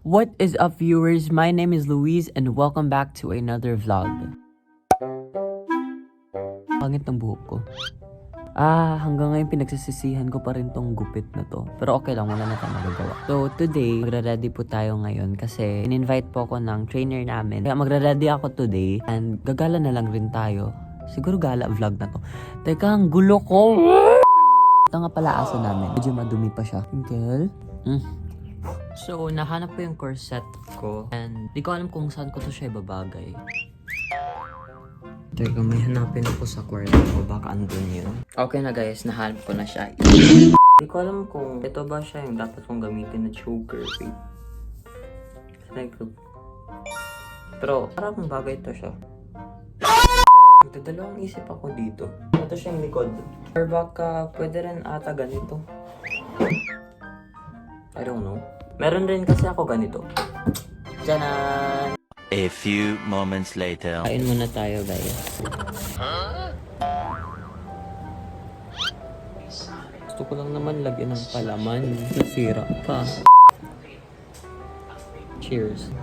What is up, viewers? My name is Luis and welcome back to another vlog. Pangit ng buhok ko. Hanggang ngayon pinagsisisihan ko pa rin tong gupit na to. Pero okay lang, wala na tayong magagawa. So today, magre-ready po tayo ngayon kasi in-invite po ako ng trainer namin. Kaya magre-ready ako today and gagala na lang rin tayo. Siguro gala vlog na to. Teka, ang gulo ko! Ito nga pala aso namin. Medyo madumi pa siya. Twinkle. So, nahanap ko yung corset ko and di ko alam kung saan ko to siya ibabagay. Teka, may hanapin ako sa kwarto ko. Baka andun yun. Okay na guys, nahanap ko na siya. Di ko alam kung ito ba siya yung dapat kong gamitin na choker. Wait. Pero, parang bagay ito siya. Nagdadalawang isip ako dito. Ito siya yung likod. Or baka pwede rin ata ganito. I don't know. Meron rin kasi ako ganito. Tiyanan! A few moments later. Kain muna tayo, guys. Gusto ko lang naman lagyan ng palaman. Nasira pa. Cheers.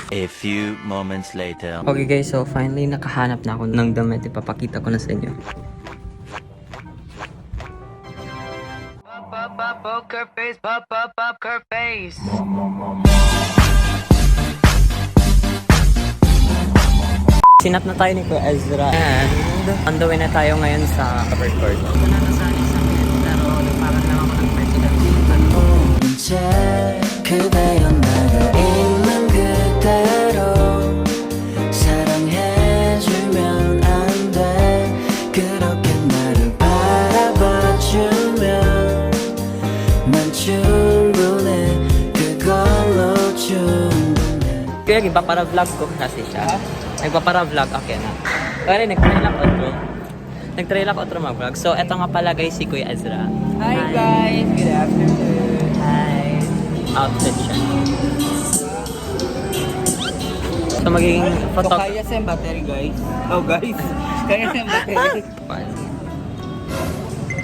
A few moments later. Okay guys, so finally nakahanap na ako ng damit. Ipapakita ko na sa inyo. Poker face, poker face. Sinap na tayo ni Kuya Ezra and on the way na tayo ngayon sa covered court. Ito na nasali sa akin pero parang lang ako ng president. 그대여 나가 있는 그대로 사랑해주면 안 돼 그렇게 나를 바라봐주면 난 충분해 그걸로 충분해. Kaya nagpapara-vlog ko kasi siya. Nagpapara-vlog, okay na. Kaya nag-trail ako outro. Nag-trail ako outro mag-vlog. So, eto nga pala guys si Kuya Ezra. Hi guys, good afternoon. Hi! Outfit siya. So, magiging So kaya sa battery guys. Oh guys, kaya sa battery.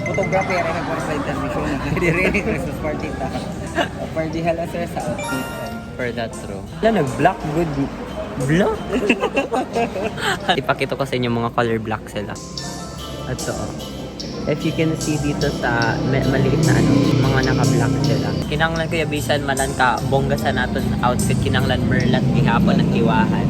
Photography ay nag-slide television. Nag-direct sa party ta. Party hala sir sa outfit. For that true. Wala, nag-black good. Black? Ipakita ko sa inyo mga color black sila. At so, if you can see dito sa maliit na mga naka-black sila. Kinanglan ko yabisan manan ka bongga sa naton outfit kinanglan merlat gihapon ang kiwahan.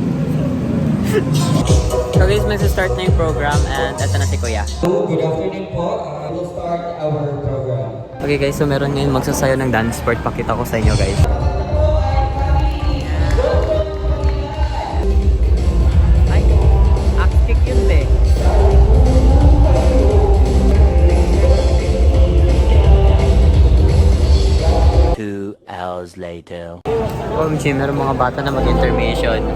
So guys, magsa-start na yung program and eto na si Kuya. Good afternoon po. We'll start our program. Okay guys, so meron ngayon magsasayo ng dance sport. Pakita ko sa inyo guys. Ay, kick yun eh. 2 hours later. OMG, meron mga bata na mag-intermission.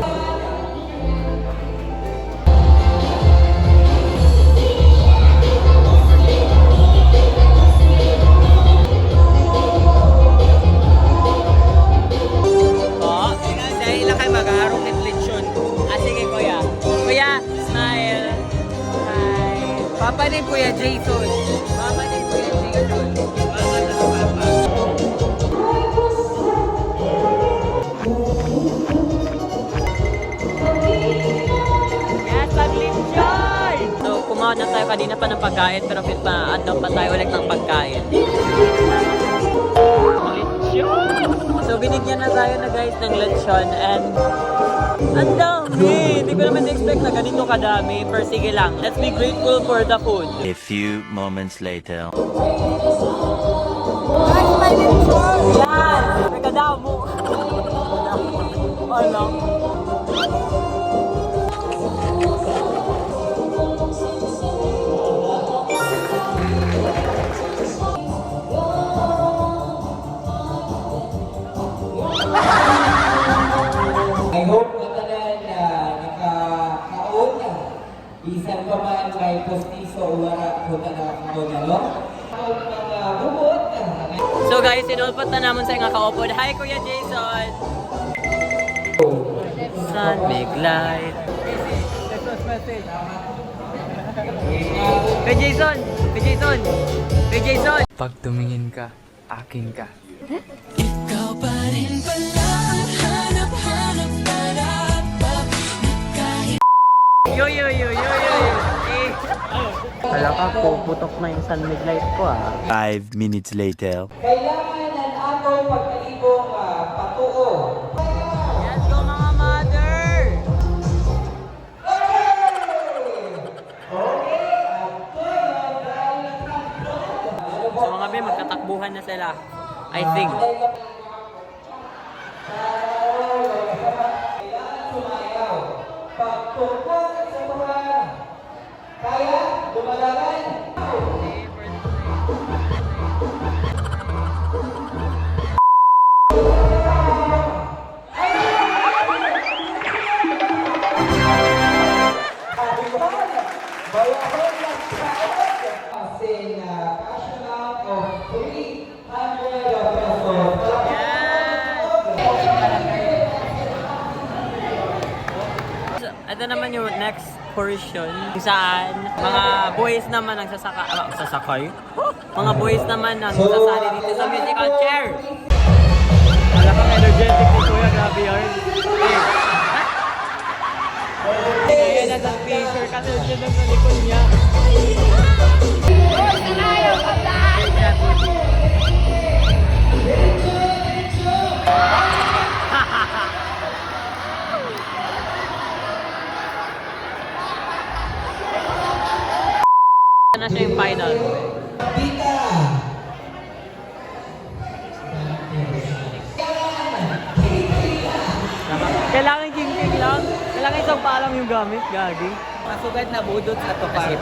Dahil lang kayo mag-aarong inflation. Sige kuya. Kuya, smile. Hi. Papa ni Kuya Jason. Mama ni Kuya Jason. Yes, pag-lechon! So, kumain na tayo kanina pa ng pagkain pero ano pa tayo ulit ng pagkain. Lechon! So, binigyan na tayo na guys ng lechon and ang dami! Hindi ko naman na-expect na ganito kadami pero sige lang. Let's be grateful for the food. A few moments later. Yan! Nagkadamo! Ano? I hope na tanan na nakakaon na. Bisan pa man may postiso o wala ko na nakakaon na, no? Ang mga bubot. So guys, inulpot na naman sa nga kaupod. Hi Kuya Jason! Sun, make light. Kay Jason! Kay Jason! Kay Jason! Pag tumingin ka, akin ka. Ikaw pa rin pala ang hanap-hanap para ba kahit Yo. Wala ka po, putok na yung sun midlight ko 5 minutes later. Kailangan ng atong pagkalibong patuo. Let's go mga mother! So mga be, magkatakbuhan na sila. I think. Pagtungkol sa tuwan. Kaya, dumalagan. Passing cash amount of 300 pesos. Ito naman yung next portion kung saan mga boys naman ang sasakay. Mga boys naman ang sasali dito sa musical chair. Wala kang energetic ni Kuya, grabe yun. Kaya na sa picture kasi dyan lang sa likod niya. Na siya yung final. Kailangan king-king lang. Kailangan isang palang yung gamit, gagi. Masugad na budot sa tupar.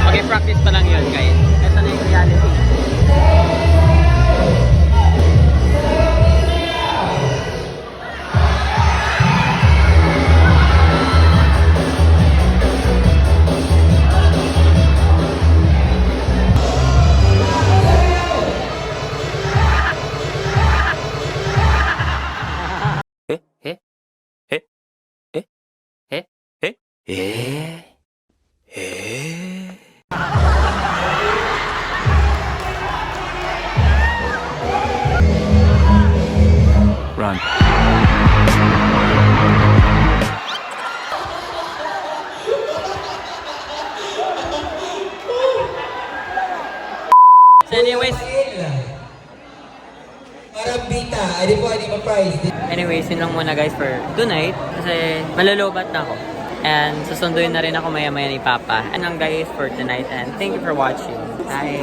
Okay, practice pa lang yun, guys. Ito na yung reality. Run. So anyways, Marambita, ay di po, ay di ba prize? yun lang muna guys for tonight. Kasi malulubat na ako. And susunduin na rin ako maya-maya ni Papa. And lang guys for tonight. And thank you for watching. Bye!